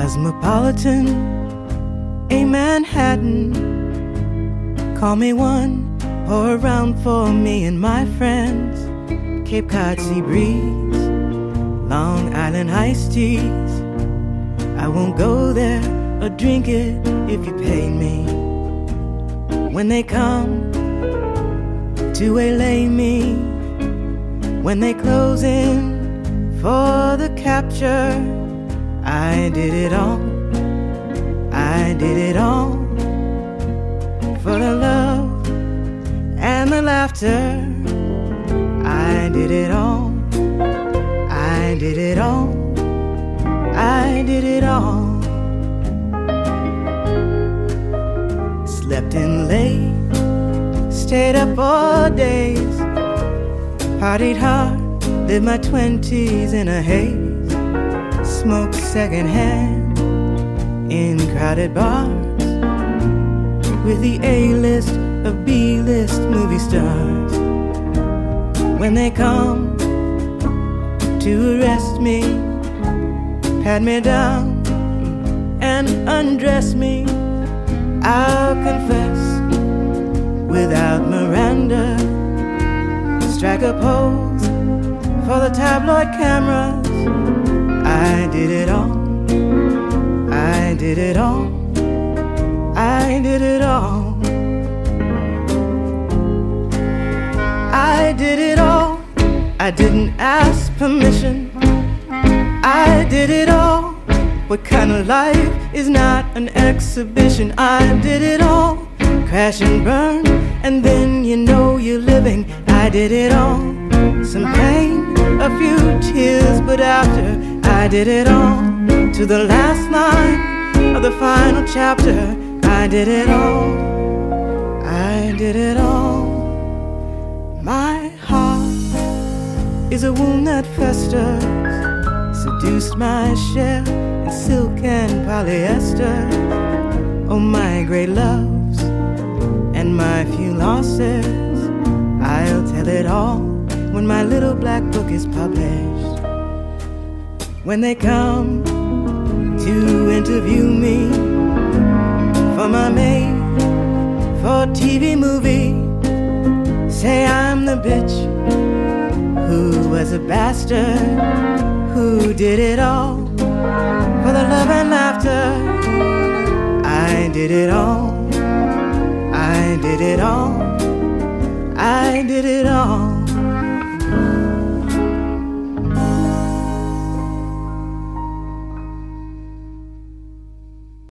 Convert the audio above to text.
Cosmopolitan, a Manhattan. Call me one, pour around for me and my friends. Cape Cod sea breeze, Long Island iced teas. I won't go there or drink it if you pay me. When they come to waylay me, when they close in for the capture, I did it all, I did it all, for the love and the laughter. I did it all, I did it all, I did it all. Slept in late, stayed up all days, partied hard, lived my 20s in a haze, smoked secondhand in crowded bars with the A-list of B-list movie stars. When they come to arrest me, pat me down and undress me, I'll confess without Miranda, strike a pose for the tabloid cameras. I did it all, I did it all, I did it all. I did it all, I didn't ask permission. I did it all. What kind of life is not an exhibition? I did it all, crash and burn, and then you know you're living. I did it all, some pain, a few tears, but after I did it all, to the last line of the final chapter, I did it all, I did it all. My heart is a wound that festers, seduced my share in silk and polyester. Oh, my great loves and my few losses, I'll tell it all when my little black book is published. When they come to interview me for my made-for-TV movie, say I'm the bitch who was a bastard, who did it all for the love and laughter. I did it all, I did it all, I did it all.